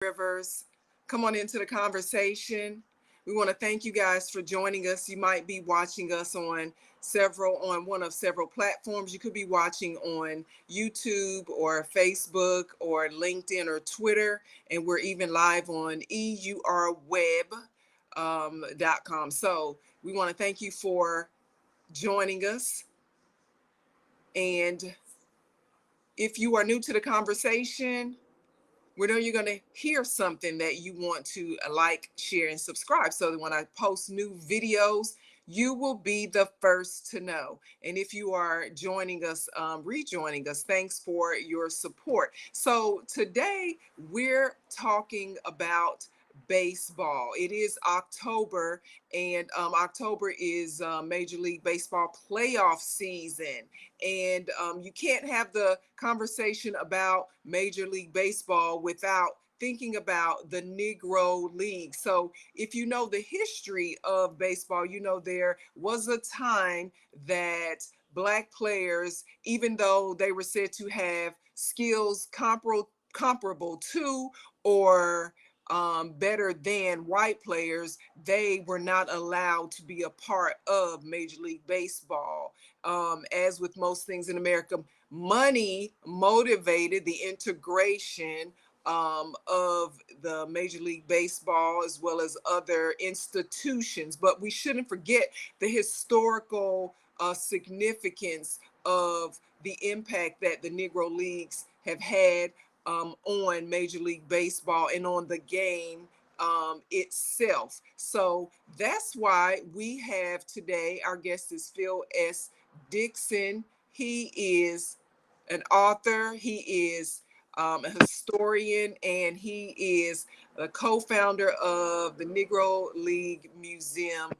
Rivers. Come on into the conversation. We want to thank you guys for joining us. You might be watching us on one of several platforms. You could be watching on YouTube or Facebook or LinkedIn or Twitter, and we're even live on eurweb.com. So we want to thank you for joining us. And if you are new to the conversation, we know you're going to hear something that you want to like, share, and subscribe so that when I post new videos, you will be the first to know. And if you are joining us, rejoining us, thanks for your support. So today we're talking about baseball. It is October, and October is Major League Baseball playoff season. And you can't have the conversation about Major League Baseball without thinking about the Negro League. So if you know the history of baseball, you know there was a time that Black players, even though they were said to have skills comparable to or better than white players, they were not allowed to be a part of Major League Baseball. As with most things in America, money motivated the integration of the Major League Baseball as well as other institutions. But we shouldn't forget the historical significance of the impact that the Negro Leagues have had on Major League Baseball and on the game itself. So that's why we have today, our guest is Phil S. Dixon. He is an author, he is a historian, and he is a co-founder of the Negro League Museum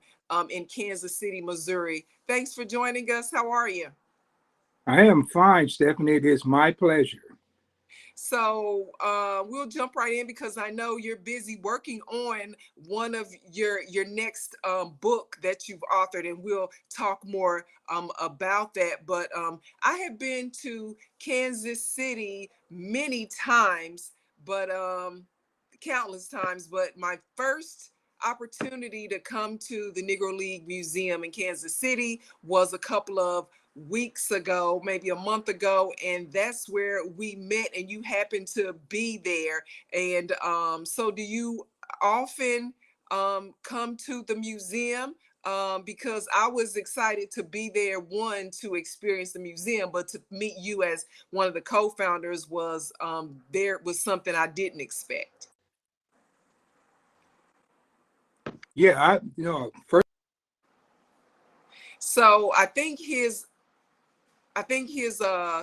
in Kansas City, Missouri. Thanks for joining us. How are you? I am fine, Steffanie. It is my pleasure. So we'll jump right in because I know you're busy working on one of your next book that you've authored, and we'll talk more about that. But I have been to Kansas City many times, but countless times. But my first opportunity to come to the Negro League Museum in Kansas City was a couple of weeks ago, maybe a month ago, and that's where we met and you happened to be there. And so do you often come to the museum? Because I was excited to be there, one, to experience the museum, but to meet you as one of the co-founders was there was something I didn't expect. Yeah, first, So I think his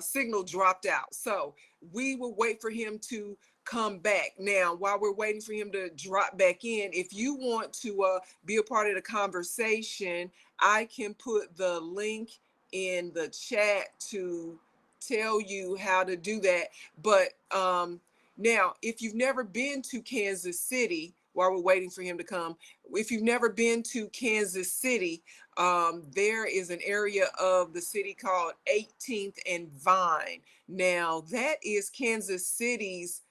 signal dropped out. So we will wait for him to come back. Now, while we're waiting for him to drop back in, if you want to be a part of the conversation, I can put the link in the chat to tell you how to do that. But now, if you've never been to Kansas City, while we're waiting for him to come, if you've never been to Kansas City, there is an area of the city called 18th and Vine. Now, that is Kansas City's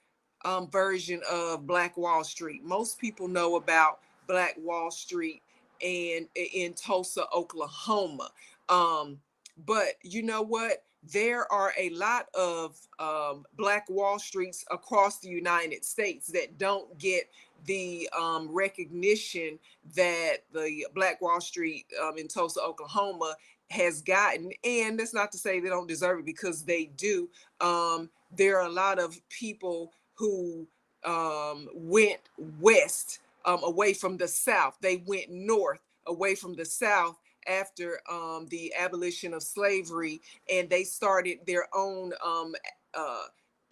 version of Black Wall Street. Most people know about Black Wall Street and in Tulsa, Oklahoma. But you know what? There are a lot of Black Wall Streets across the United States that don't get the recognition that the Black Wall Street in Tulsa, Oklahoma has gotten. And that's not to say they don't deserve it, because they do. There are a lot of people who went west away from the South. They went north away from the South after the abolition of slavery, and they started their own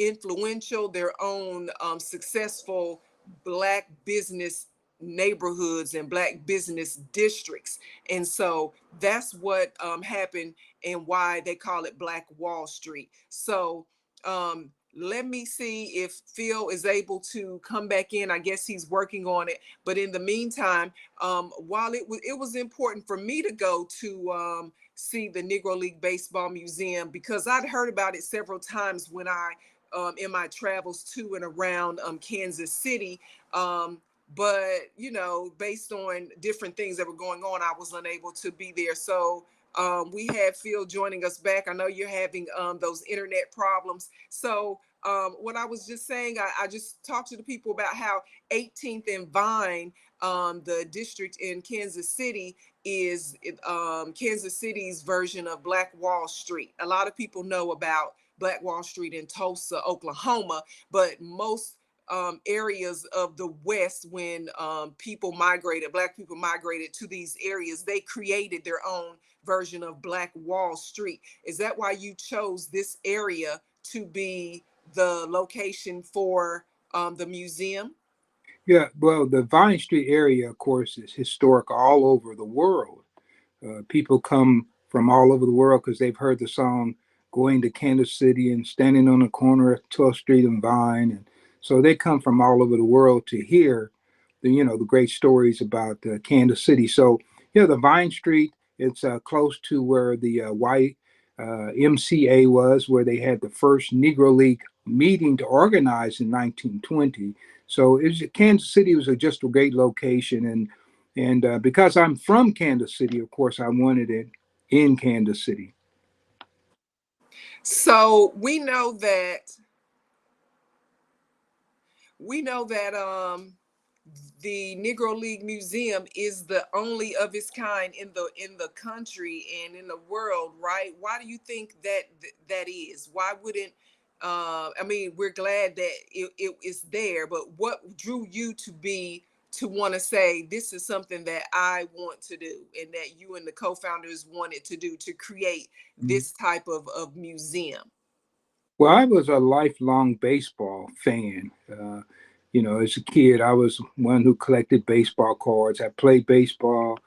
influential, their own successful Black business neighborhoods and Black business districts. And so that's what happened and why they call it Black Wall Street. So let me see if Phil is able to come back in. I guess he's working on it. But in the meantime, while it was important for me to go to see the Negro League Baseball Museum, because I'd heard about it several times when I in my travels to and around Kansas City. But based on different things that were going on, I was unable to be there. So we had Phil joining us back. I know you're having those internet problems. So what I was just saying, I just talked to the people about how 18th and Vine, the district in Kansas City, is Kansas City's version of Black Wall Street. A lot of people know about Black Wall Street in Tulsa, Oklahoma, but most areas of the West, when Black people migrated to these areas, they created their own version of Black Wall Street. Is that why you chose this area to be the location for the museum? Yeah, well, the Vine Street area, of course, is historic all over the world. People come from all over the world because they've heard the song "Going to Kansas City" and standing on the corner of 12th Street and Vine, and so they come from all over the world to hear the great stories about Kansas City. So yeah, the Vine Street, it's close to where the YMCA was, where they had the first Negro League meeting to organize in 1920. So Kansas City was just a great location, and because I'm from Kansas City, of course, I wanted it in Kansas City. So we know that the Negro League Museum is the only of its kind in the country and in the world, right? Why do you think that is? Why wouldn't I mean, we're glad that it is there, but what drew you to want to say this is something that I want to do, and that you and the co-founders wanted to do, to create Mhm. this type of museum? Well, I was a lifelong baseball fan. As a kid, I was one who collected baseball cards. I played baseball,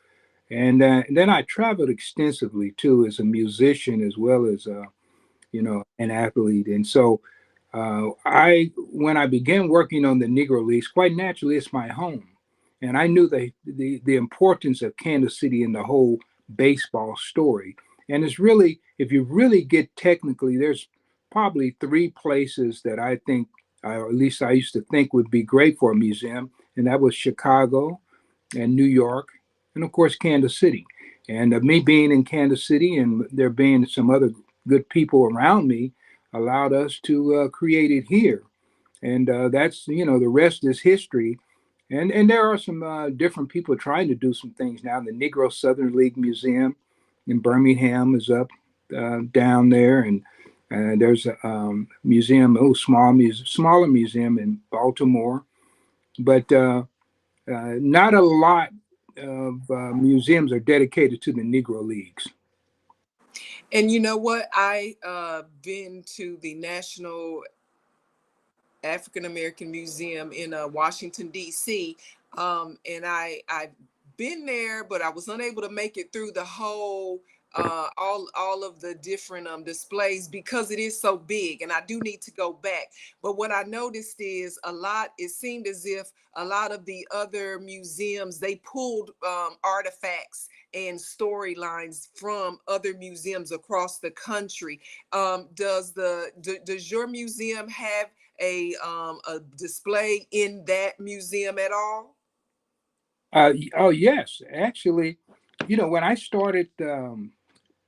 and then I traveled extensively too as a musician as well as an athlete. And so when I began working on the Negro Leagues, quite naturally, it's my home, and I knew the importance of Kansas City in the whole baseball story. And it's really, if you really get technically, there's probably three places that I think, or at least I used to think, would be great for a museum, and that was Chicago and New York, and of course Kansas City. And me being in Kansas City and there being some other good people around me allowed us to create it here. And that's, the rest is history. And there are some different people trying to do some things now. The Negro Southern League Museum in Birmingham is up down there, and there's a museum, smaller museum in Baltimore, but not a lot of museums are dedicated to the Negro Leagues. And you know what? I been to the National African American Museum in Washington D.C. And I've been there, but I was unable to make it through the whole all of the different displays because it is so big, and I do need to go back. But what I noticed is it seemed as if a lot of the other museums, they pulled artifacts and storylines from other museums across the country. Does your museum have a display in that museum at all? Oh, yes. Actually, when I started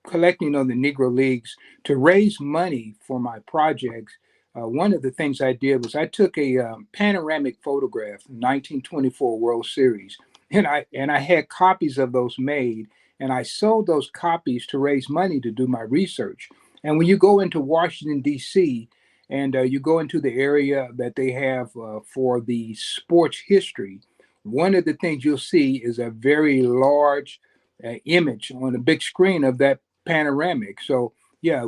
collecting on the Negro Leagues to raise money for my projects, one of the things I did was I took a panoramic photograph, 1924 World Series, and I had copies of those made, and I sold those copies to raise money to do my research. And when you go into Washington D.C. and you go into the area that they have for the sports history, one of the things you'll see is a very large image on a big screen of that panoramic. So yeah,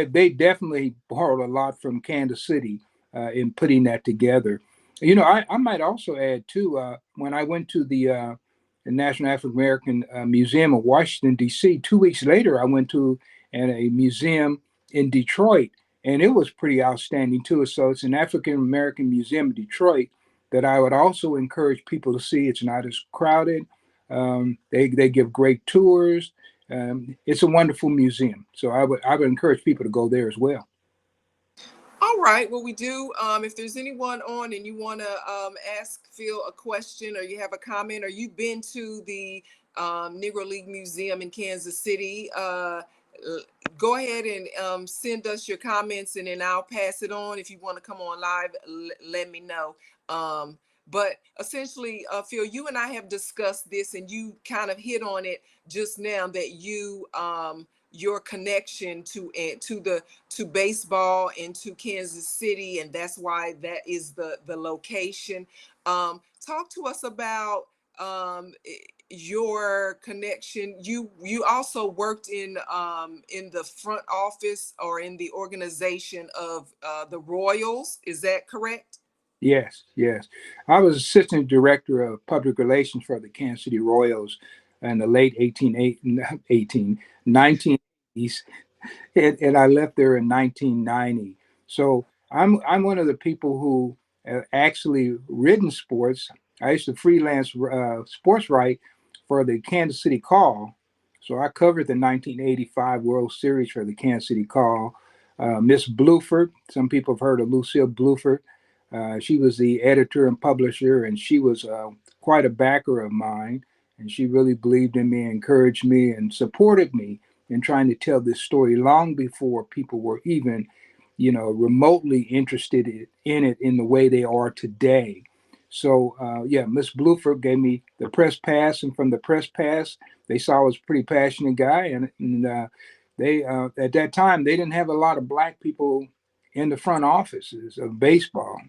they definitely borrowed a lot from Kansas City in putting that together. I might also add too. When I went to the National African American Museum of Washington D.C., 2 weeks later, I went to a museum in Detroit, and it was pretty outstanding too. So it's an African American museum in Detroit that I would also encourage people to see. It's not as crowded. They give great tours. It's a wonderful museum, so I would encourage people to go there as well. All right. Well, we do. If there's anyone on and you want to ask Phil a question, or you have a comment, or you've been to the Negro League Museum in Kansas City, go ahead and send us your comments, and then I'll pass it on. If you want to come on live, let me know. But essentially, Phil, you and I have discussed this, and you kind of hit on it just now, that you your connection to baseball and to Kansas City, and that's why that is the location. Talk to us about your connection. You also worked in the front office or in the organization of the Royals. Is that correct? Yes, yes. I was assistant director of public relations for the Kansas City Royals in the late 1980s, and I left there in 1990. So I'm one of the people who actually written sports. I used to freelance sports write for the Kansas City Call. So I covered the 1985 World Series for the Kansas City Call. Miss Bluford, some people have heard of Lucille Bluford. She was the editor and publisher, and she was quite a backer of mine. And she really believed in me, encouraged me, and supported me in trying to tell this story long before people were even, remotely interested in it in the way they are today. So, yeah, Miss Bluford gave me the press pass, and from the press pass, they saw I was a pretty passionate guy, and they at that time they didn't have a lot of black people in the front offices of baseball,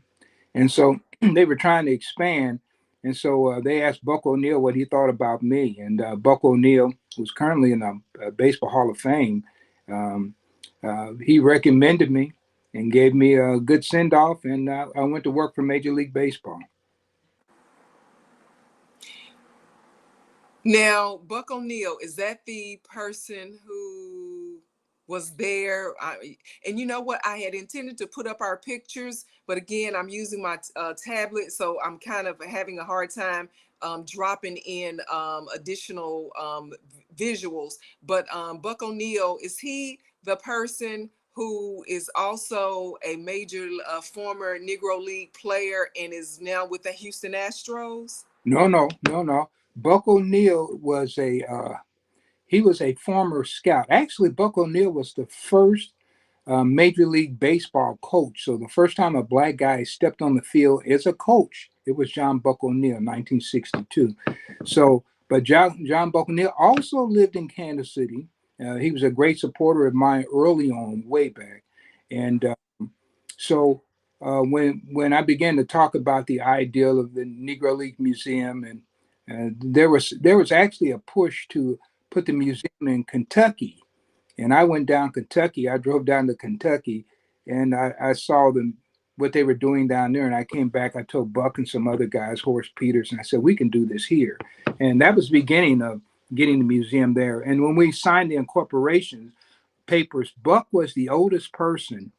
and so they were trying to expand. And so they asked Buck O'Neill what he thought about me. And Buck O'Neill, who's currently in the Baseball Hall of Fame, um, he recommended me and gave me a good send off. And I went to work for Major League Baseball. Now, Buck O'Neill, is that the person who was there? And you know what? I had intended to put up our pictures, but again, I'm using my tablet, so I'm kind of having a hard time dropping in additional visuals. But Buck O'Neill, is he the person who is also a major former Negro League player and is now with the Houston Astros? No, no, no, no. Buck O'Neill was he was a former scout. Actually, Buck O'Neill was the first Major League Baseball coach. So the first time a black guy stepped on the field as a coach, it was John Buck O'Neill, 1962. So, but John Buck O'Neill also lived in Kansas City. He was a great supporter of mine early on, way back. And so when I began to talk about the ideal of the Negro League Museum, and there was actually a push to put the museum in Kentucky, and I went down Kentucky. I drove down to Kentucky, and I saw them what they were doing down there. And I came back. I told Buck and some other guys, Horace Peters, and I said we can do this here. And that was the beginning of getting the museum there. And when we signed the incorporation papers, Buck was the oldest person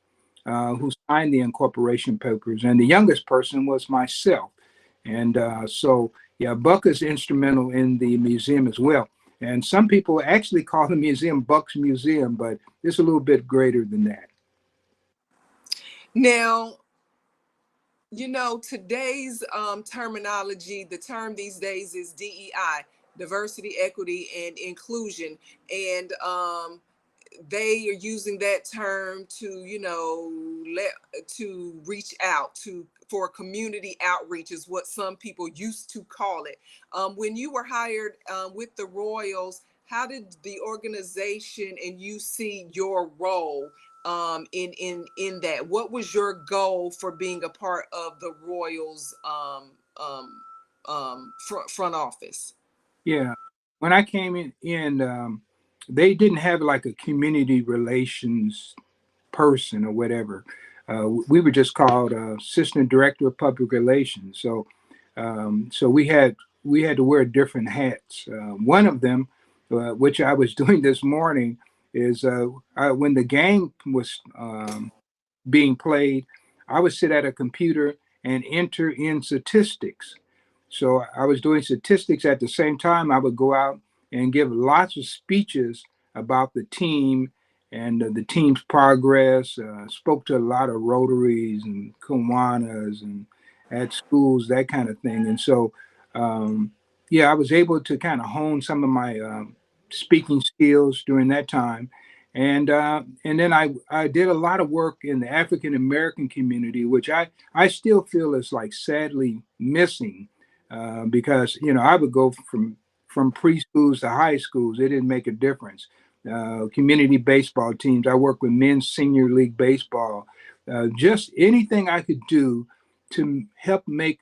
who signed the incorporation papers, and the youngest person was myself. And so, yeah, Buck is instrumental in the museum as well. And some people actually call the museum Buck's Museum, but it's a little bit greater than that. Now, today's terminology, the term these days is DEI, diversity, equity, and inclusion. And they are using that term to to reach out to for community outreach, is what some people used to call it. When you were hired with the Royals, how did the organization and you see your role in that? What was your goal for being a part of the Royals front office? Yeah. When I came in, they didn't have like a community relations person or whatever. We were just called assistant director of public relations. So we had to wear different hats. One of them, which I was doing this morning, is when the game was being played, I would sit at a computer and enter in statistics. So I was doing statistics at the same time. I would go out and give lots of speeches about the team and the team's progress. Spoke to a lot of Rotaries and Kiwanis and at schools, that kind of thing. And so, um, yeah, I was able to kind of hone some of my speaking skills during that time. And then I did a lot of work in the African American community, which I still feel is like sadly missing, because I would go from preschools to high schools. It didn't make a difference. Community baseball teams. I work with men's senior league baseball. Just anything I could do to help make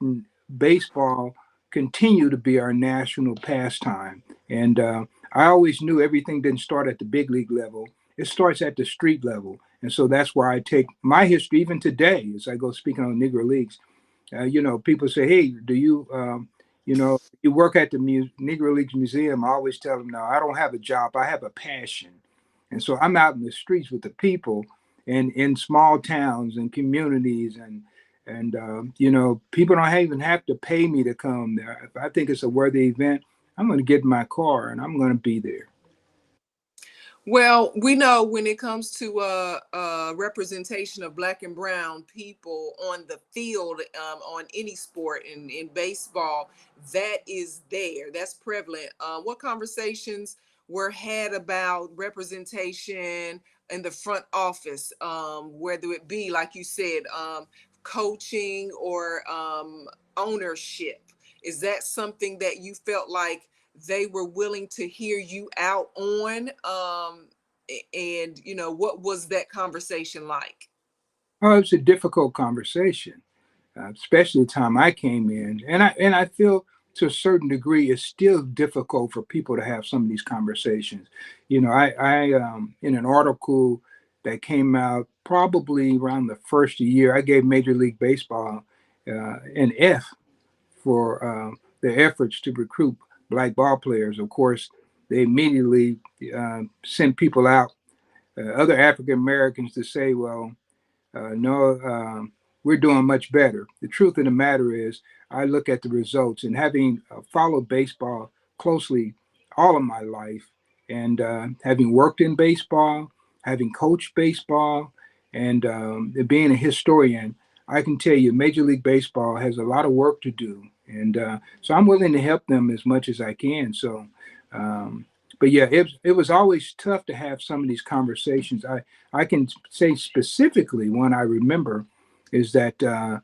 baseball continue to be our national pastime. And I always knew everything didn't start at the big league level. It starts at the street level. And so that's where I take my history, even today, as I go speaking on Negro Leagues. People say, "Hey, do you work at the Negro Leagues Museum?" I always tell them, "No, I don't have a job. I have a passion." And so I'm out in the streets with the people, and in small towns and communities, and people don't even have to pay me to come there. If I think it's a worthy event, I'm going to get in my car and I'm going to be there. Well, we know when it comes to representation of Black and Brown people on the field, on any sport, in baseball, that is there. That's prevalent. What conversations were had about representation in the front office, whether it be, like you said, coaching or ownership? Is that something that you felt like they were willing to hear you out on? And what was that conversation like? Oh, it was a difficult conversation, especially the time I came in, and I feel to a certain degree it's still difficult for people to have some of these conversations. I in an article that came out probably around the first year, I gave Major League Baseball an F for their efforts to recruit black ball players. Of course, they immediately sent people out, other African Americans, to say, well, no, we're doing much better. The truth of the matter is, I look at the results, and having followed baseball closely all of my life, and having worked in baseball, having coached baseball, and being a historian, I can tell you Major League Baseball has a lot of work to do. And so I'm willing to help them as much as I can. So, but yeah, it was always tough to have some of these conversations. I can say specifically one I remember is that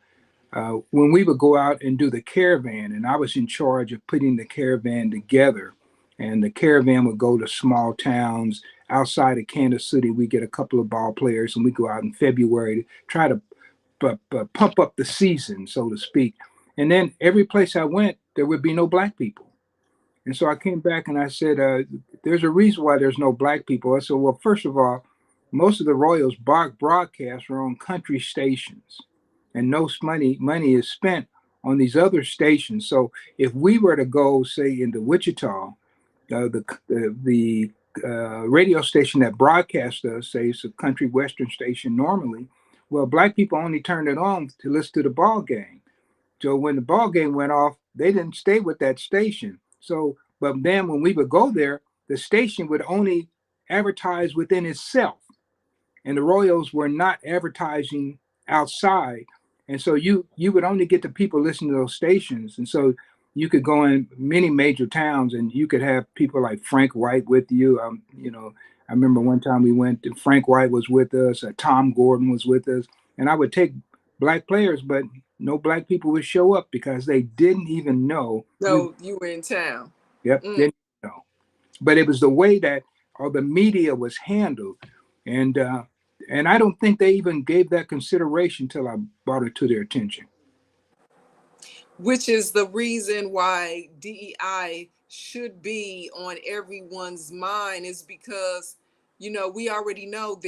when we would go out and do the caravan, and I was in charge of putting the caravan together, and the caravan would go to small towns outside of Kansas City. We get a couple of ball players, and we go out in February to try to pump up the season, so to speak. And then every place I went, there would be no black people. And so I came back and I said, there's a reason why there's no black people. I said, well, first of all, most of the Royals broadcasts are on country stations, and no money is spent on these other stations. So if we were to go, say, into Wichita, the radio station that broadcasts us, say it's a country western station normally, well, black people only turned it on to listen to the ball game. So when the ball game went off, they didn't stay with that station. So, but then when we would go there, the station would only advertise within itself, and the Royals were not advertising outside. And so you would only get the people listening to those stations. And so you could go in many major towns, and you could have people like Frank White with you. I remember one time we went. Frank White was with us. Tom Gordon was with us, and I would take black players, but no black people would show up because they didn't even know we. No, you were in town. Yep, Mm. didn't know. But it was the way that all the media was handled, and I don't think they even gave that consideration till I brought it to their attention. Which is the reason why DEI should be on everyone's mind, is because we already know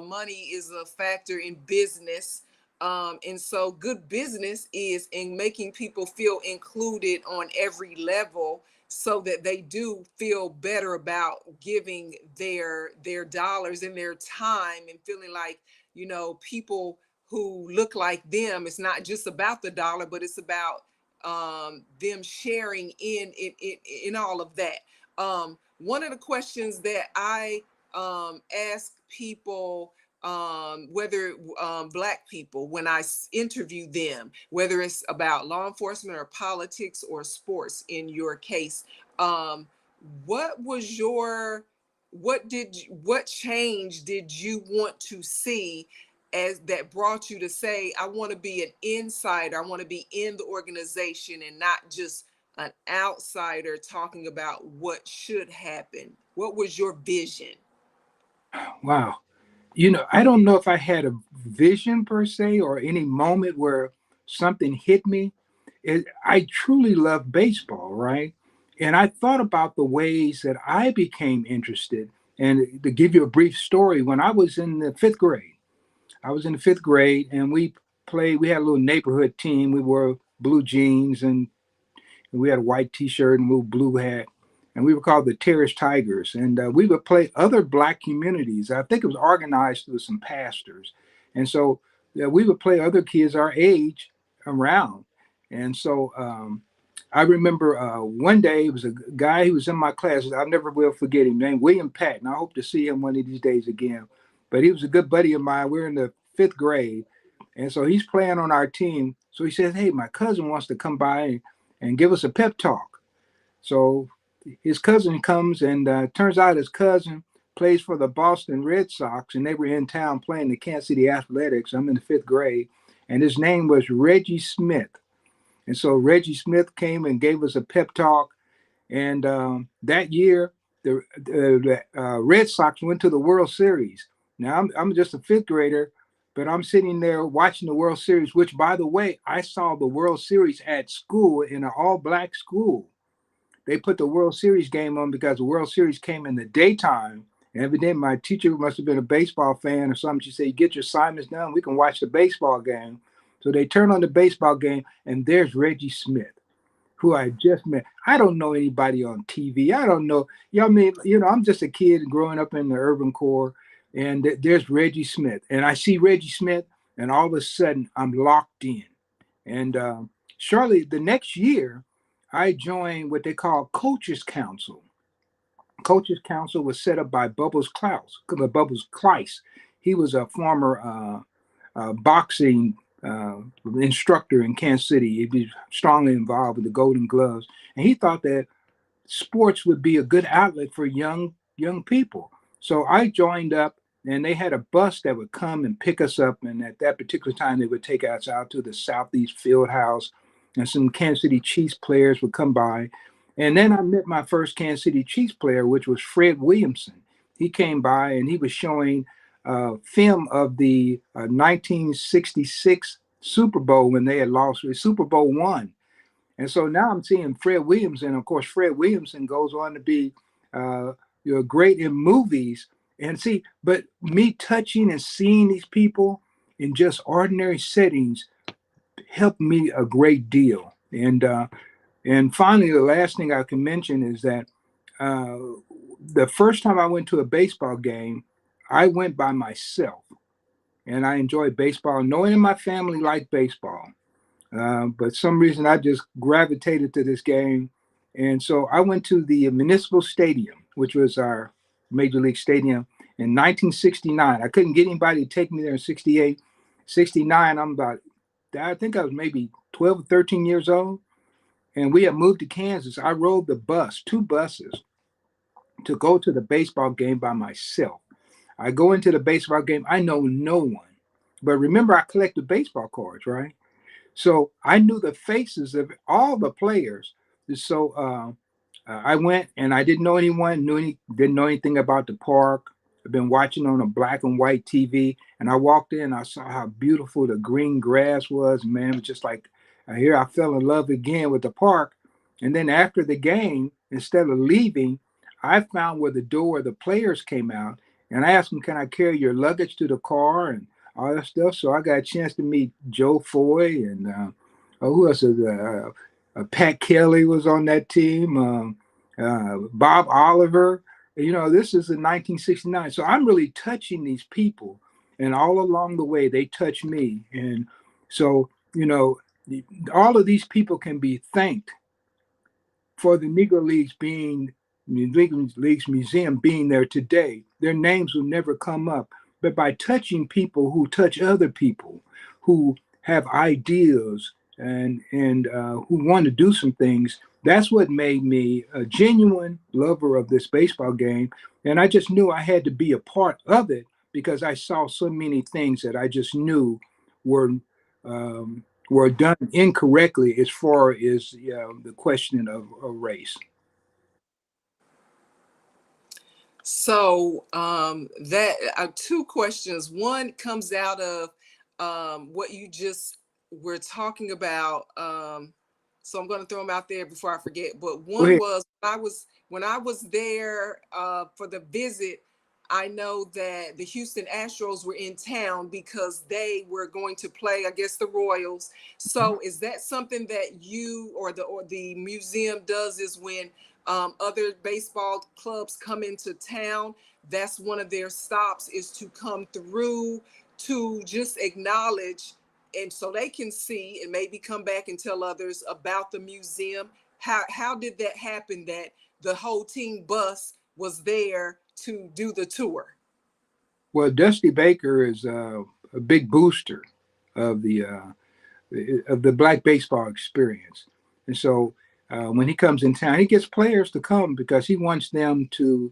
money is a factor in business, and so good business is in making people feel included on every level, so that they do feel better about giving their dollars and their time, and feeling like people who look like them. It's not just about the dollar, but it's about them sharing in all of that. One of the questions that I ask people, whether Black people, when I interview them, whether it's about law enforcement or politics or sports in your case, um, what was your, what change did you want to see as that brought you to say, I want to be an insider, I want to be in the organization and not just an outsider talking about what should happen? What was your vision? Wow. You know, I don't know if I had a vision per se or any moment where something hit me. I truly love baseball, right? And I thought about the ways that I became interested. And to give you a brief story, when I was in the fifth grade, I was in the fifth grade and we had a little neighborhood team. We wore blue jeans and we had a white T-shirt and a little blue hat, and we were called the Terrace Tigers. And we would play other Black communities. I think it was organized through some pastors, and so we would play other kids our age around. And so I remember one day it was a guy who was in my class. I never will forget him, named William Patton. I hope to see him one of these days again. But he was a good buddy of mine. We were in the fifth grade, and so he's playing on our team. So he says, "Hey, my cousin wants to come by and give us a pep talk." So his cousin comes, and turns out his cousin plays for the Boston Red Sox, and they were in town playing the Kansas City Athletics. I'm in the fifth grade, and his name was Reggie Smith. And so Reggie Smith came and gave us a pep talk. And that year, the Red Sox went to the World Series. Now, I'm just a fifth grader, but I'm sitting there watching the World Series, which, by the way, I saw the World Series at school in an all Black school. They put the World Series game on because the World Series came in the daytime. And evidently, my teacher must have been a baseball fan or something. She said, "Get your assignments done. We can watch the baseball game." So they turn on the baseball game, and there's Reggie Smith, who I just met. I don't know anybody on TV. I don't know. Yeah, I mean, I'm just a kid growing up in the urban core, and there's Reggie Smith, and I see Reggie Smith, and all of a sudden I'm locked in. And shortly the next year, I joined what they call Coaches Council. Coaches Council was set up by Bubbles Kleiss. He was a former boxing instructor in Kansas City. He was strongly involved with the Golden Gloves, and he thought that sports would be a good outlet for young people. So I joined up, and they had a bus that would come and pick us up. And at that particular time, they would take us out to the Southeast Field House, and some Kansas City Chiefs players would come by. And then I met my first Kansas City Chiefs player, which was Fred Williamson. He came by and he was showing film of the 1966 Super Bowl when they had lost Super Bowl one. And so now I'm seeing Fred Williamson. Of course, Fred Williamson goes on to be great in movies. And see, but me touching and seeing these people in just ordinary settings helped me a great deal. And finally, the last thing I can mention is that uh, the first time I went to a baseball game, I went by myself, and I enjoyed baseball. No one in my family liked baseball. But some reason I just gravitated to this game. And so I went to the Municipal Stadium, which was our Major League Stadium in 1969. I couldn't get anybody to take me there in 68. 69, I think I was maybe 12 or 13 years old. And we had moved to Kansas. I rode the bus, two buses, to go to the baseball game by myself. I go into the baseball game. I know no one. But remember, I collected baseball cards, right? So I knew the faces of all the players. So I went and I didn't know anyone, didn't know anything about the park. I've been watching on a black and white TV, and I walked in. I saw how beautiful the green grass was. Man, it was just like here I fell in love again with the park. And then after the game, instead of leaving, I found where the door of the players came out, and I asked them, "Can I carry your luggage to the car?" And all that stuff. So I got a chance to meet Joe Foy and who else? Pat Kelly was on that team. Bob Oliver. This is in 1969. So I'm really touching these people, and all along the way they touch me. And so all of these people can be thanked for the Negro Leagues Museum being there today. their names will never come up. But by touching people who touch other people, who have ideas and who want to do some things, that's what made me a genuine lover of this baseball game. And I just knew I had to be a part of it because I saw so many things that I just knew were were done incorrectly as far as the question of race. So that two questions. One comes out of what you just were talking about. So I'm going to throw them out there before I forget. But Go one ahead. was when I was there for the visit. I know that the Houston Astros were in town because they were going to play, I guess, the Royals. So is that something that you or the museum does? Is when other baseball clubs come into town, that's one of their stops, is to come through to just acknowledge, and so they can see and maybe come back and tell others about the museum. How did that happen, that the whole team bus was there to do the tour? Well, Dusty Baker is a big booster of the black baseball experience, and so when he comes in town, he gets players to come because he wants them to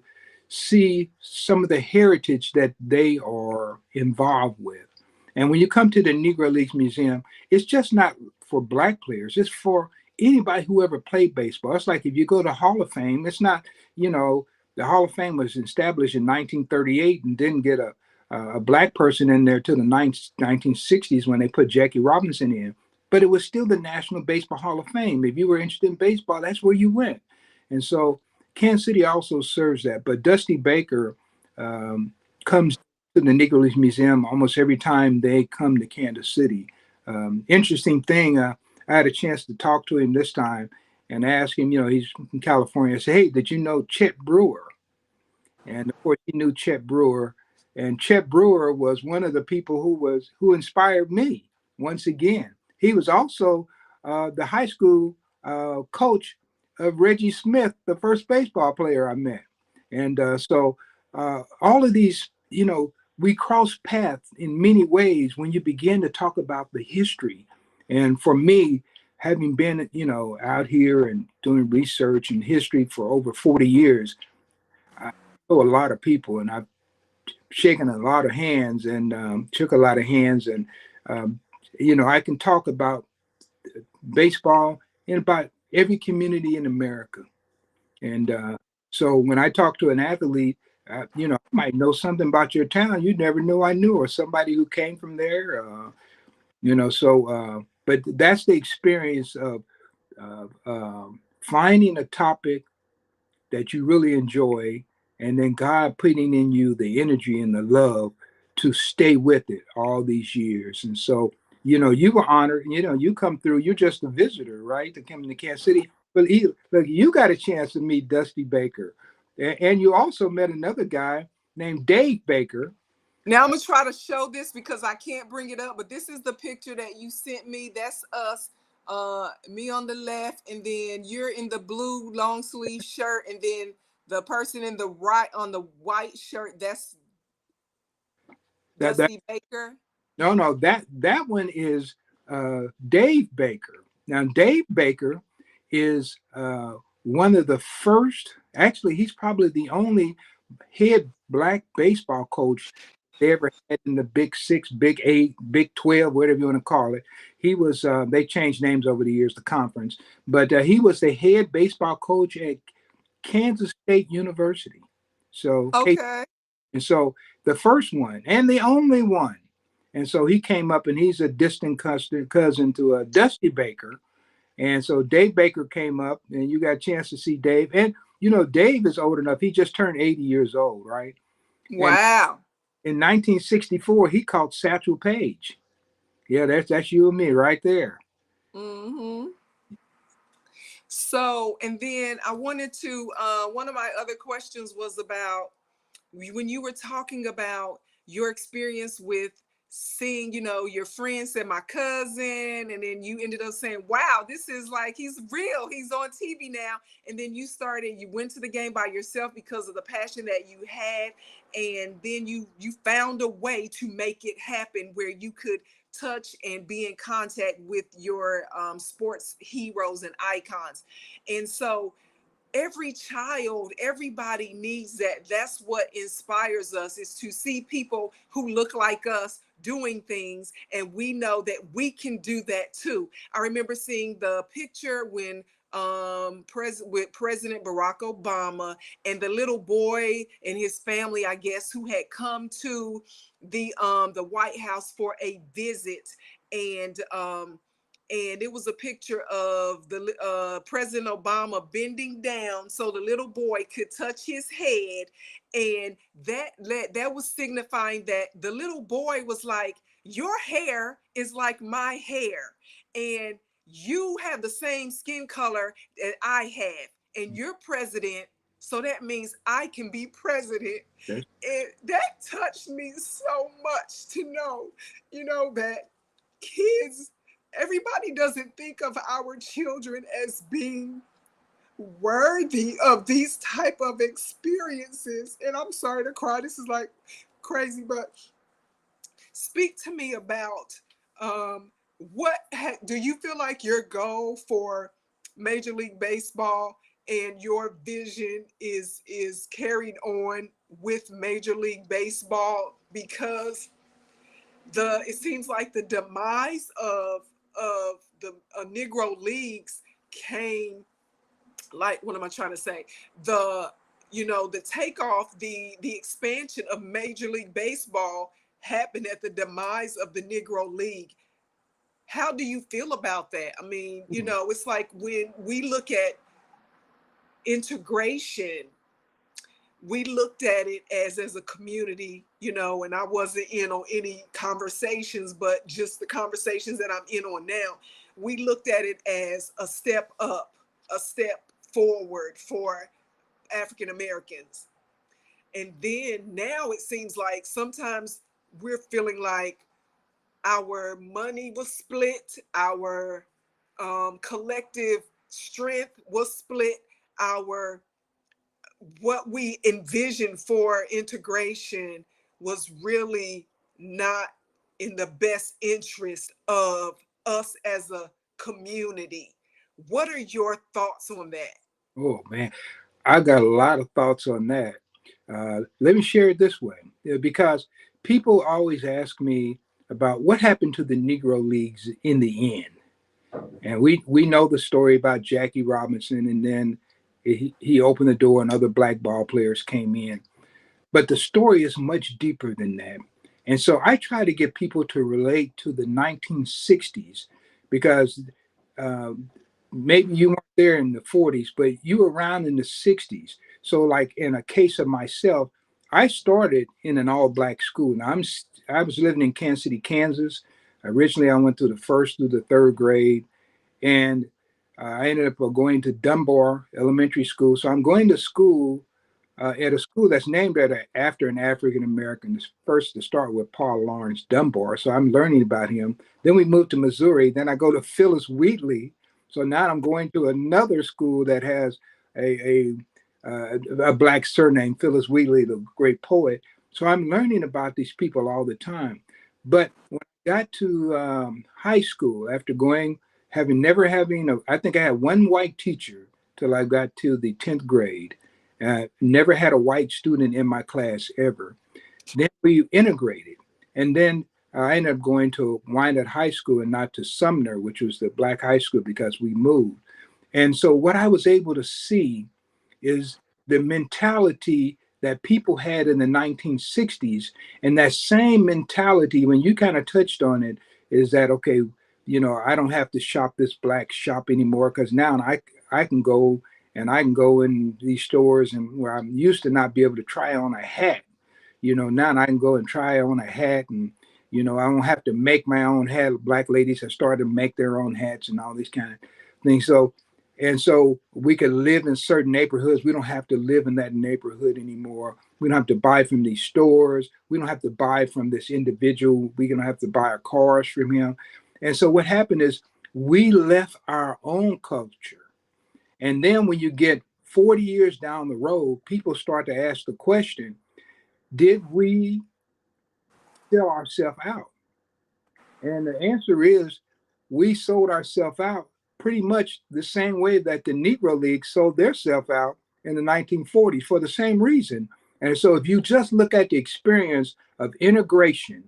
see some of the heritage that they are involved with. And when you come to the Negro Leagues Museum, it's just not for black players; it's for anybody who ever played baseball. It's like if you go to Hall of Fame, it's not, you know, the Hall of Fame was established in 1938 and didn't get a black person in there till the 1960s when they put Jackie Robinson in. But it was still the National Baseball Hall of Fame. If you were interested in baseball, that's where you went. And so Kansas City also serves that. But Dusty Baker comes to the Negro Leagues Museum almost every time they come to Kansas City. Interesting thing, I had a chance to talk to him this time and ask him, he's from California. I said, hey, did you know Chet Brewer? And of course, he knew Chet Brewer, and Chet Brewer was one of the people who inspired me. Once again, he was also the high school coach of Reggie Smith, the first baseball player I met, and so all of these, we cross paths in many ways when you begin to talk about the history. And for me, having been, out here and doing research and history for over 40 years, I know a lot of people, and I've shaken a lot of hands and shook a lot of hands, and um, I can talk about baseball in about every community in America. And so when I talk to an athlete, I might know something about your town you never knew I knew, or somebody who came from there. But that's the experience of finding a topic that you really enjoy, and then God putting in you the energy and the love to stay with it all these years. And so, you were honored, you come through, you're just a visitor, right? To come to Kansas City. But look, you got a chance to meet Dusty Baker. And you also met another guy named Dave Baker. Now I'm gonna try to show this because I can't bring it up, but this is the picture that you sent me. That's us, me on the left, and then you're in the blue long sleeve shirt, and then the person in the right on the white shirt, that's That that Dusty Baker. No, that one is Dave Baker. Now, Dave Baker is one of the first. Actually, he's probably the only head black baseball coach they ever had in the Big Six, Big Eight, Big 12, whatever you want to call it. He was. They changed names over the years, the conference, but he was the head baseball coach at Kansas State University. So, Okay. and so the first one and the only one. And so he came up, and he's a distant cousin to Dusty Baker. And so Dave Baker came up, and you got a chance to see Dave. And, Dave is old enough. He just turned 80 years old, right? And Wow. in 1964, he caught Satchel Paige. Yeah, that's you and me right there. Mm-hmm. So, and then I wanted to, one of my other questions was about when you were talking about your experience with seeing, your friend said my cousin, and then you ended up saying, wow, this is like, he's real, he's on TV now. And then you went to the game by yourself because of the passion that you had. And then you found a way to make it happen where you could touch and be in contact with your sports heroes and icons. And so everybody needs that. That's what inspires us, is to see people who look like us doing things, and we know that we can do that too. I remember seeing the picture when with President Barack Obama and the little boy and his family, I guess, who had come to the White House for a visit. And it was a picture of the President Obama bending down so the little boy could touch his head, and that was signifying that the little boy was like, your hair is like my hair, and you have the same skin color that I have, and you're president, so that means I can be president. Yes. And that touched me so much to know, that kids, everybody doesn't think of our children as being worthy of these type of experiences. And I'm sorry to cry, this is like crazy, but speak to me about do you feel like your goal for Major League Baseball and your vision is carried on with Major League Baseball? Because it seems like the demise of the Negro Leagues came, like, what am I trying to say? The takeoff, the expansion of Major League Baseball happened at the demise of the Negro League. How do you feel about that? I mean, it's like when we look at integration, we looked at it as a community, and I wasn't in on any conversations, but just the conversations that I'm in on now, we looked at it as a step up, a step forward for African Americans. And then now it seems like sometimes we're feeling like our money was split, our collective strength was split, our what we envisioned for integration was really not in the best interest of us as a community. What are your thoughts on that? Oh man, I got a lot of thoughts on that. Let me share it this way, because people always ask me about what happened to the Negro Leagues in the end. And we know the story about Jackie Robinson, and then he opened the door and other black ball players came in. But the story is much deeper than that. And so I try to get people to relate to the 1960s, because uh, maybe you weren't there in the 40s, but you were around in the 60s. So, like in a case of myself, I started in an all black school. Now, I was living in Kansas City, Kansas. Originally, I went through the first through the third grade, and I ended up going to Dunbar Elementary School. So I'm going to school at a school that's named after an African American. First, to start with, Paul Lawrence Dunbar. So I'm learning about him. Then we moved to Missouri. Then I go to Phyllis Wheatley. So now I'm going to another school that has a black surname, Phyllis Wheatley, the great poet. So I'm learning about these people all the time. But when I got to high school, after I think I had one white teacher till I got to the 10th grade. Never had a white student in my class ever. Then we integrated. And then I ended up going to Wyandotte High School and not to Sumner, which was the black high school, because we moved. And so what I was able to see is the mentality that people had in the 1960s. And that same mentality, when you kind of touched on it, is that, okay, I don't have to shop this black shop anymore, because now I can go in these stores, and where I'm used to not be able to try on a hat, now I can go and try on a hat, and I don't have to make my own hat. Black ladies have started to make their own hats and all these kind of things. So we could live in certain neighborhoods. We don't have to live in that neighborhood anymore. We don't have to buy from these stores. We don't have to buy from this individual. We don't have to buy our cars from him. And so what happened is we left our own culture. And then when you get 40 years down the road, people start to ask the question, did we sell ourselves out? And the answer is we sold ourselves out pretty much the same way that the Negro Leagues sold themselves out in the 1940s for the same reason. And so if you just look at the experience of integration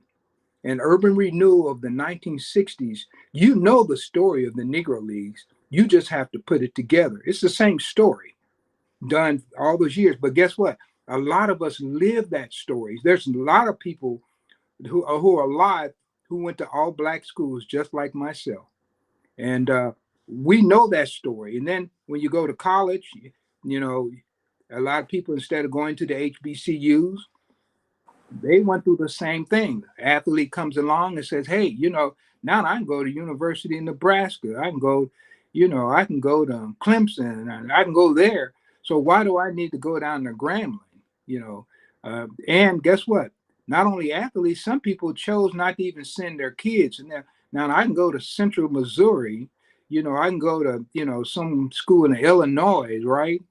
and urban renewal of the 1960s, you know the story of the Negro Leagues. You just have to put it together. It's the same story done all those years. But guess what? A lot of us live that story. There's a lot of people who are alive who went to all black schools just like myself. And we know that story. And then when you go to college, you know, a lot of people, instead of going to the HBCUs, they went through the same thing. Athlete comes along and says, hey, now I can go to University of Nebraska. I can go, I can go to Clemson and I can go there. So why do I need to go down to Grambling? And guess what? Not only athletes, some people chose not to even send their kids. And now I can go to Central Missouri. I can go to, some school in Illinois, right?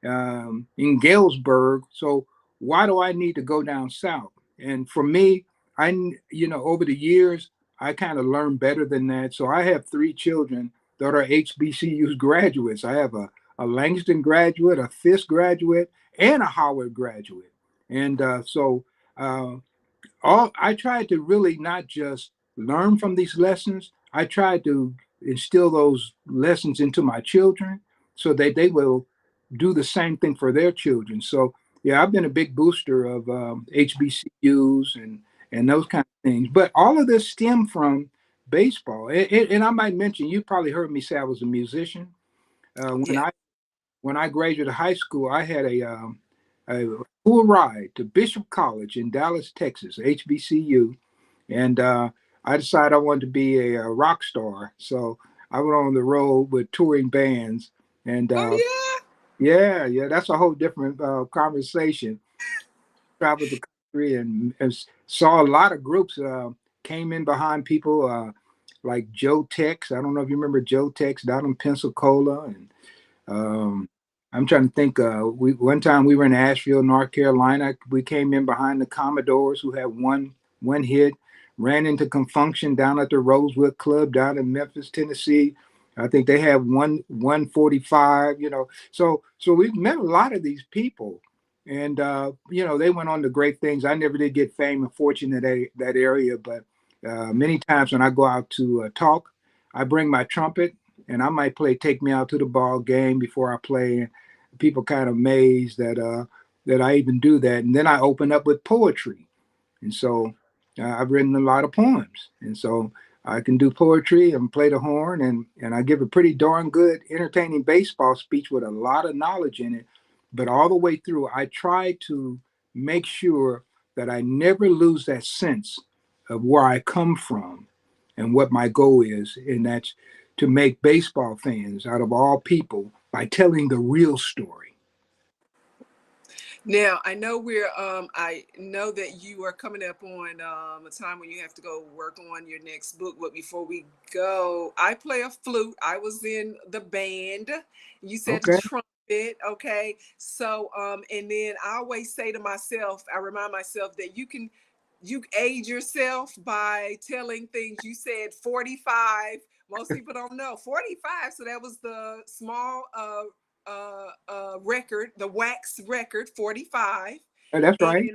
In Galesburg. So why do I need to go down south? And for me, over the years, I kind of learned better than that. So I have three children that are HBCU graduates. I have a Langston graduate, a Fisk graduate, and a Howard graduate. And I tried to really not just learn from these lessons. I tried to instill those lessons into my children so that they will do the same thing for their children. So yeah, I've been a big booster of HBCUs and those kind of things. But all of this stemmed from baseball. And I might mention, you probably heard me say I was a musician. Uh, when Yeah. I when I graduated high school, I had a full ride to Bishop College in Dallas, Texas, HBCU, and I decided I wanted to be a rock star. So I went on the road with touring bands, and Oh yeah. yeah, that's a whole different conversation. Traveled the country and saw a lot of groups came in behind people like Joe Tex. I don't know if you remember Joe Tex down in Pensacola, and um, I'm trying to think. We one time we were in Asheville, North Carolina. We came in behind the Commodores, who had one hit. Ran into Confunction down at the Rosewood Club down in Memphis, Tennessee. I think they have 145. So we've met a lot of these people, and they went on to great things. I never did get fame and fortune in that area, but many times when I go out to talk, I bring my trumpet and I might play "Take Me Out to the Ball Game" before I play. And people kind of amazed that I even do that. And then I open up with poetry, and so I've written a lot of poems, and so I can do poetry and play the horn, and I give a pretty darn good, entertaining baseball speech with a lot of knowledge in it. But all the way through, I try to make sure that I never lose that sense of where I come from and what my goal is, and that's to make baseball fans out of all people by telling the real story. Now I know I know that you are coming up on a time when you have to go work on your next book. But before we go, I play a flute. I was in the band. You said the Okay. trumpet. Okay. So and then I always say to myself, I remind myself that you age yourself by telling things. You said 45. Most people don't know 45. So that was the small record, the wax record 45. That's right.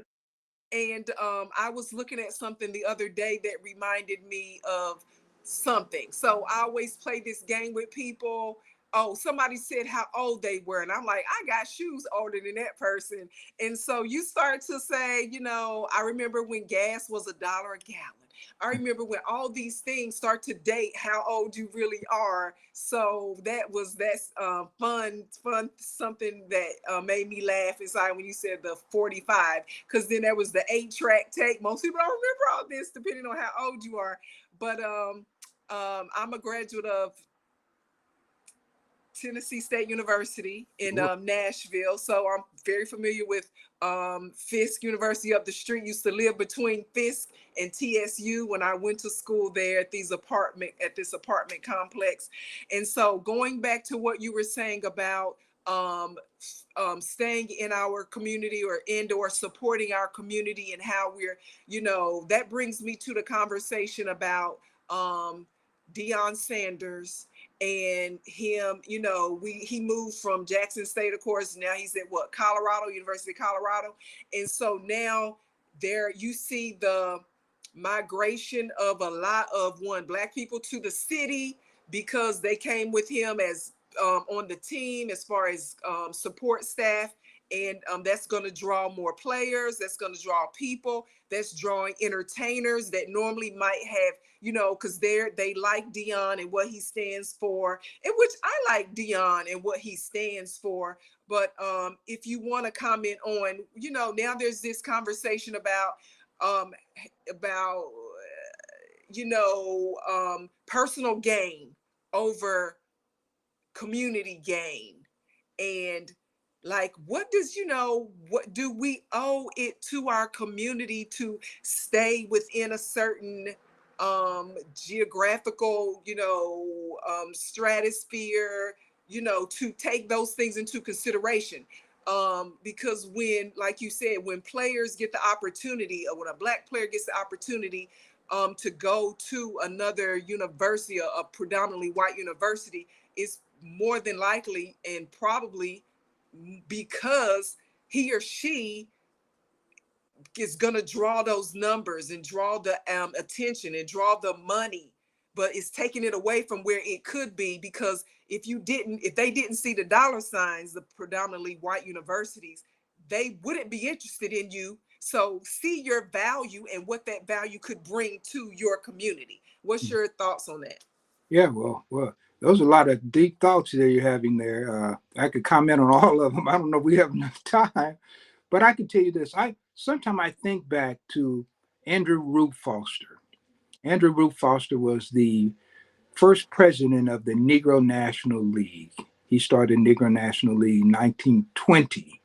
And I was looking at something the other day that reminded me of something. So I always play this game with people. Oh, somebody said how old they were, and I'm like, I got shoes older than that person. And so you start to say, I remember when gas was $1 a gallon. I remember when all these things start to date how old you really are. So that's fun, something that made me laugh inside when you said the 45, because then there was the 8-track tape. Most people don't remember all this, depending on how old you are. But I'm a graduate of Tennessee State University in Nashville. So I'm very familiar with Fisk University up the street. Used to live between Fisk and TSU when I went to school there at this apartment complex. And so going back to what you were saying about staying in our community or supporting our community and how we're, that brings me to the conversation about Deion Sanders and him. He moved from Jackson State, of course. Now he's at Colorado, University of Colorado. And so now there you see the migration of a lot of Black people to the city because they came with him as on the team as far as support staff. And that's going to draw more players. That's going to draw people. That's drawing entertainers that normally might have, because they like Deion and what he stands for, and which I like Deion and what he stands for. But if you want to comment on, now there's this conversation about personal gain over community gain. And like, what do we owe it to our community to stay within a certain geographical, stratosphere, to take those things into consideration? Because when, like you said, when players get the opportunity, or when a Black player gets the opportunity to go to another university, a predominantly white university, it's more than likely and probably because he or she is going to draw those numbers and draw the attention and draw the money, but it's taking it away from where it could be. Because if they didn't see the dollar signs, the predominantly white universities, they wouldn't be interested in you. So see your value and what that value could bring to your community. What's your thoughts on that? Yeah, well, those are a lot of deep thoughts that you're having there. I could comment on all of them. I don't know if we have enough time, but I can tell you this. Sometimes I think back to Andrew Rube Foster. Andrew Rube Foster was the first president of the Negro National League. He started Negro National League in 1920.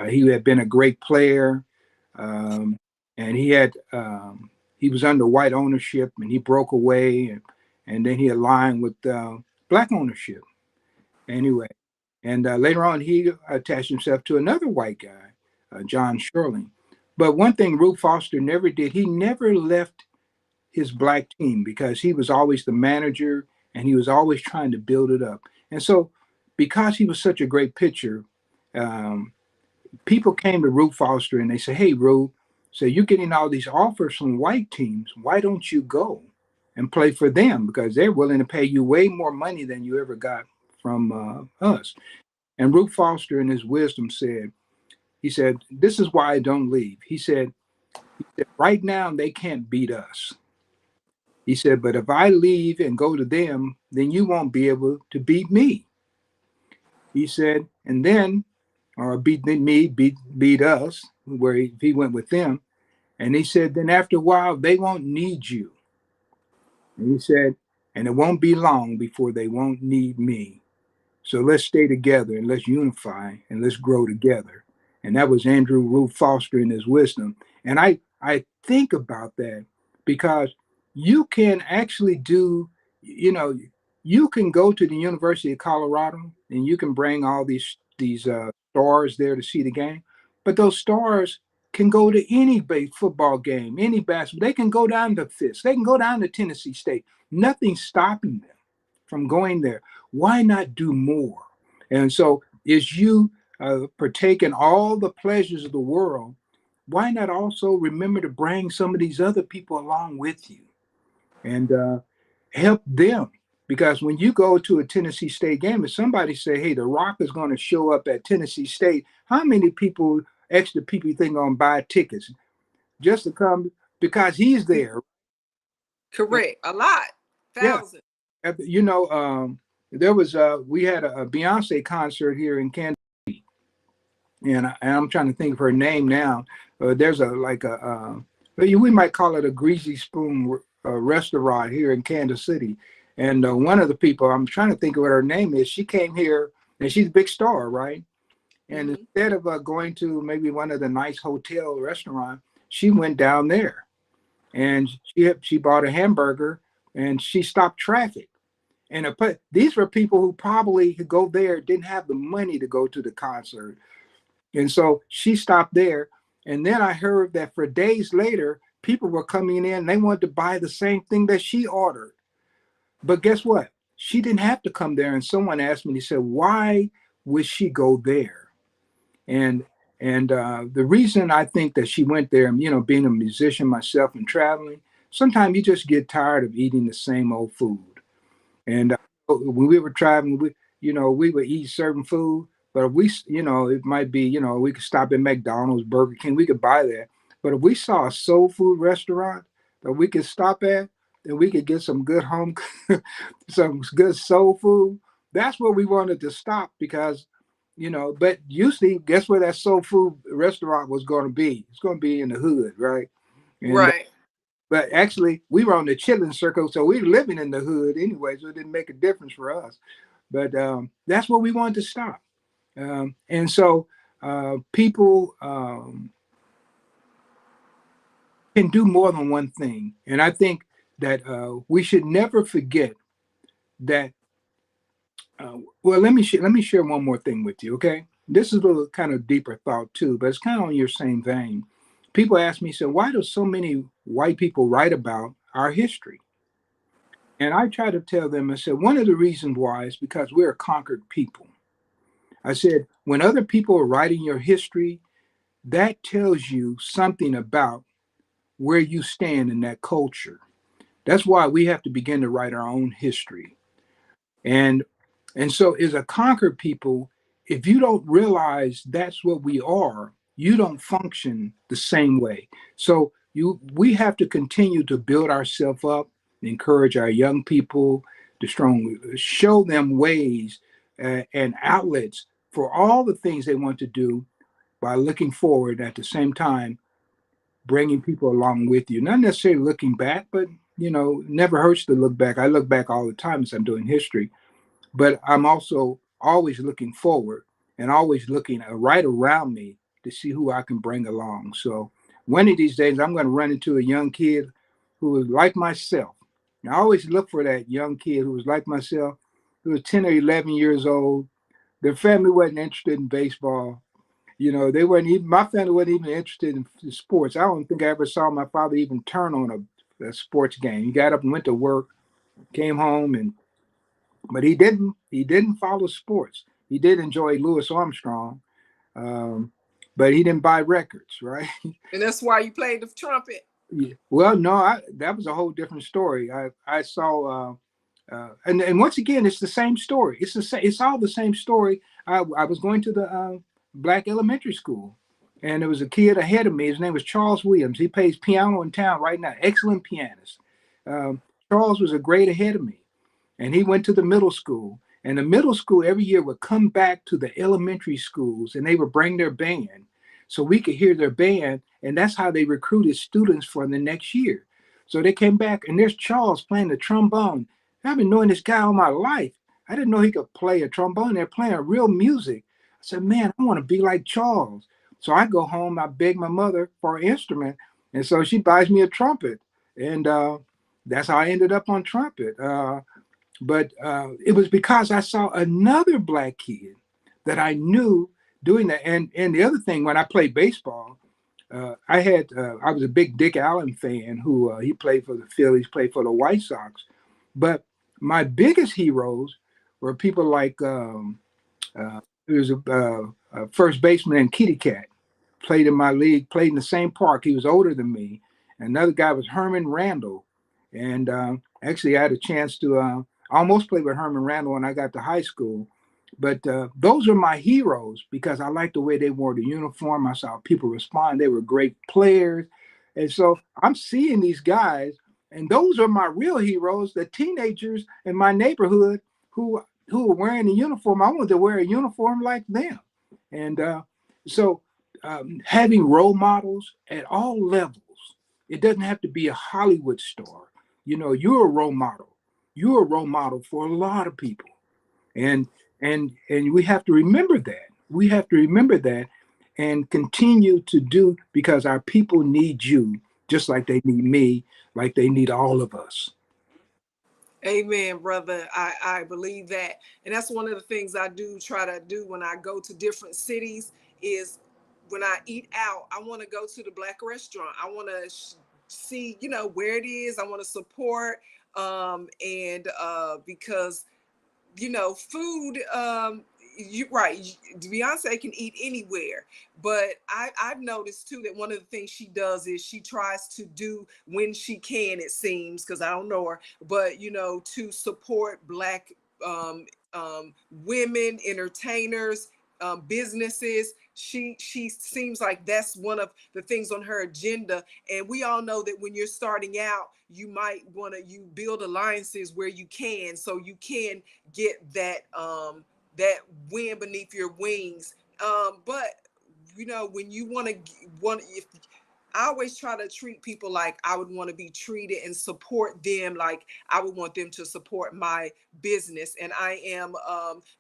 He had been a great player, and he was under white ownership, and he broke away, and then he aligned with Black ownership. Anyway, and later on, he attached himself to another white guy, John Shirley. But one thing Rube Foster never did, he never left his Black team because he was always the manager and he was always trying to build it up. And so, because he was such a great pitcher, people came to Rube Foster and they said, "Hey, Rube, so you're getting all these offers from white teams. Why don't you go and play for them? Because they're willing to pay you way more money than you ever got from us." And Rube Foster, in his wisdom, he said, "This is why I don't leave." He said, "Right now, they can't beat us." He said, "But if I leave and go to them, then you won't be able to beat me." He said, and then, or beat me, beat us, where he went with them. And he said, then after a while, they won't need you. And he said, and it won't be long before they won't need me. So let's stay together and let's unify and let's grow together. And that was Andrew Rube Foster in his wisdom. And I think about that because you can actually you can go to the University of Colorado and you can bring all these stars there to see the game, but those stars can go to any football game, any basketball. They can go down to Fisk. They can go down to Tennessee State. Nothing's stopping them from going there. Why not do more? And so, as you partake in all the pleasures of the world, why not also remember to bring some of these other people along with you and help them? Because when you go to a Tennessee State game, if somebody say, "Hey, the Rock is going to show up at Tennessee State," how many extra people you think are going to buy tickets just to come because he's there? Correct. A lot. Yeah. Thousands. There was we had a Beyonce concert here in Kansas City, and I'm trying to think of her name now. There's we might call it a greasy spoon restaurant here in Kansas City, And one of the people, I'm trying to think of what her name is, she came here and she's a big star, right? And Hmm. instead of going to maybe one of the nice hotel restaurant, she went down there and she bought a hamburger and she stopped traffic. And these were people who probably could go there, didn't have the money to go to the concert. And so she stopped there. And then I heard that for days later, people were coming in, they wanted to buy the same thing that she ordered. But guess what? She didn't have to come there. And someone asked me, he said, why would she go there? And the reason I think that she went there, being a musician myself and traveling, sometimes you just get tired of eating the same old food. And when we were traveling, we would eat certain food, but if it might be, we could stop at McDonald's, Burger King, we could buy that. But if we saw a soul food restaurant that we could stop at, and we could get some good home, some good soul food, that's where we wanted to stop because, but usually, guess where that soul food restaurant was going to be? It's going to be in the hood, right? And Right. but actually, we were on the chilling circle, so we were living in the hood anyway, so it didn't make a difference for us. But that's what we wanted to stop. And so people can do more than one thing. And I think that we should never forget that. Well, let me share one more thing with you, okay? This is a little kind of deeper thought too, but it's kind of on your same vein. People ask me, so why do so many white people write about our history? And I try to tell them, I said, one of the reasons why is because we're a conquered people. I said, when other people are writing your history, that tells you something about where you stand in that culture. That's why we have to begin to write our own history. And so as a conquered people, if you don't realize that's what we are, you don't function the same way. So we have to continue to build ourselves up, encourage our young people to show them ways and outlets for all the things they want to do by looking forward at the same time, bringing people along with you. Not necessarily looking back, but never hurts to look back. I look back all the time as I'm doing history, but I'm also always looking forward and always looking right around me to see who I can bring along. So one of these days, I'm going to run into a young kid who is like myself. And I always look for that young kid who was like myself, who was 10 or 11 years old. Their family wasn't interested in baseball. They weren't even, my family wasn't even interested in sports. I don't think I ever saw my father even turn on a sports game. He got up and went to work, came home, but he didn't follow sports. He did enjoy Louis Armstrong, um, but he didn't buy records, right? And that's why you played the trumpet. Yeah. Well, no, that was a whole different story. I saw, and once again, it's the same story. It's all the same story. I was going to the black elementary school, and there was a kid ahead of me. His name was Charles Williams. He plays piano in town right now. Excellent pianist. Um, Charles was a grade ahead of me, and he went to the middle school. And the middle school every year would come back to the elementary schools, and they would bring their band so we could hear their band. And that's how they recruited students for the next year. So they came back, and there's Charles playing the trombone. I've been knowing this guy all my life. I didn't know he could play a trombone. They're playing real music. I said, man, I want to be like Charles. So I go home, I beg my mother for an instrument. And so she buys me a trumpet. And that's how I ended up on trumpet. But it was because I saw another black kid that I knew doing that. And the other thing, when I played baseball, I was a big Dick Allen fan who he played for the Phillies, played for the White Sox. But my biggest heroes were people like there was a first baseman named Kitty Cat, played in my league, played in the same park. He was older than me. Another guy was Herman Randall, and actually I had a chance to almost play with Herman Randall when I got to high school. But those are my heroes because I liked the way they wore the uniform. I saw people respond. They were great players. And so I'm seeing these guys, and those are my real heroes, the teenagers in my neighborhood who were wearing a uniform. I wanted to wear a uniform like them. And so having role models at all levels, it doesn't have to be a Hollywood star. You're a role model. you're a role model for a lot of people. And we have to remember that. We have to remember that and continue to do, because our people need you just like they need me, like they need all of us. Amen, brother. I believe that. And that's one of the things I do try to do when I go to different cities is when I eat out, I want to go to the Black restaurant. I want to see, where it is. I want to support. And because food, you right, Beyonce can eat anywhere, but I've noticed too that one of the things she does is she tries to do when she can, it seems, because I don't know her, but to support Black um, women, entertainers, businesses. She seems like that's one of the things on her agenda. And we all know that when you're starting out, you might want to you build alliances where you can, so you can get that wind beneath your wings. But when you want if I always try to treat people like I would want to be treated and support them like I would want them to support my business. And I am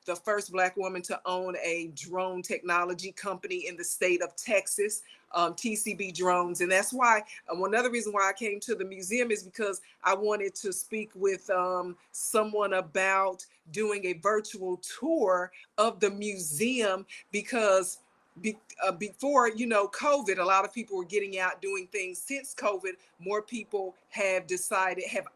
the first Black woman to own a drone technology company in the state of Texas, TCB Drones. And that's why one other reason why I came to the museum is because I wanted to speak with someone about doing a virtual tour of the museum, because before COVID, a lot of people were getting out doing things. Since COVID, more people have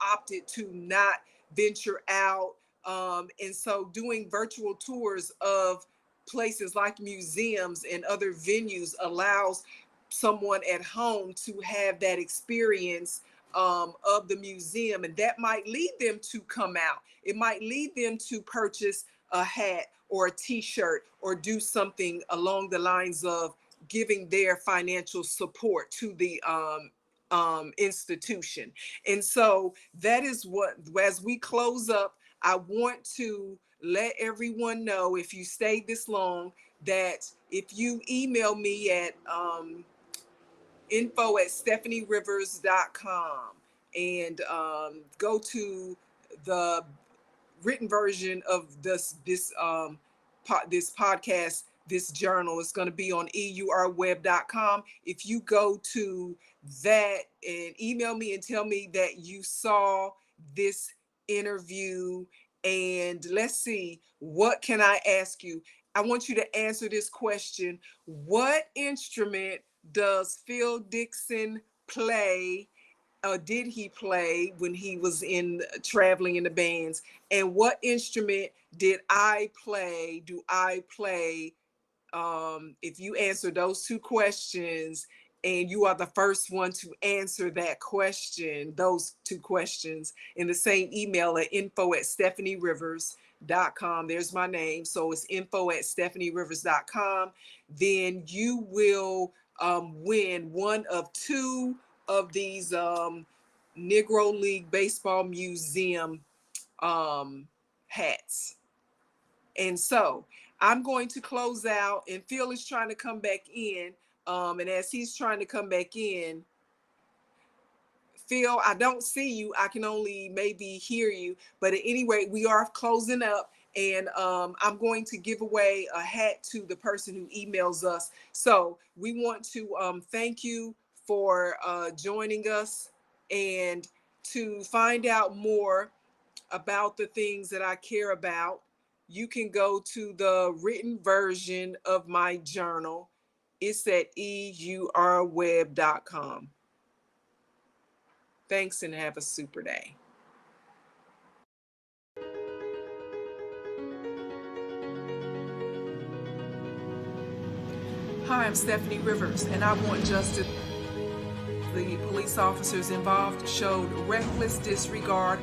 opted to not venture out, and so doing virtual tours of places like museums and other venues allows someone at home to have that experience of the museum, and that might lead them to come out. It might lead them to purchase a hat or a t-shirt or do something along the lines of giving their financial support to the institution. And so that is what, as we close up, I want to let everyone know, if you stayed this long, that if you email me at info@steffanierivers.com and go to the written version of this podcast, this journal is going to be on eurweb.com. If you go to that and email me and tell me that you saw this interview, and let's see, what can I ask you? I want you to answer this question. What instrument does Phil Dixon play? Did he play when he was traveling in the bands? And what instrument did I play? Do I play? If you answer those two questions, and you are the first one to answer those two questions in the same email at info@steffanierivers.com. There's my name. So it's info@steffanierivers.com. Then you will win one of two of these Negro League Baseball Museum hats. And so I'm going to close out, and Phil is trying to come back in. And as he's trying to come back in, Phil, I don't see you. I can only maybe hear you. But at any rate, we are closing up, and I'm going to give away a hat to the person who emails us. So we want to thank you for joining us. And to find out more about the things that I care about, you can go to the written version of my journal. It's at eurweb.com. Thanks, and have a super day. Hi, I'm Steffanie Rivers, and I want justice. The police officers involved showed reckless disregard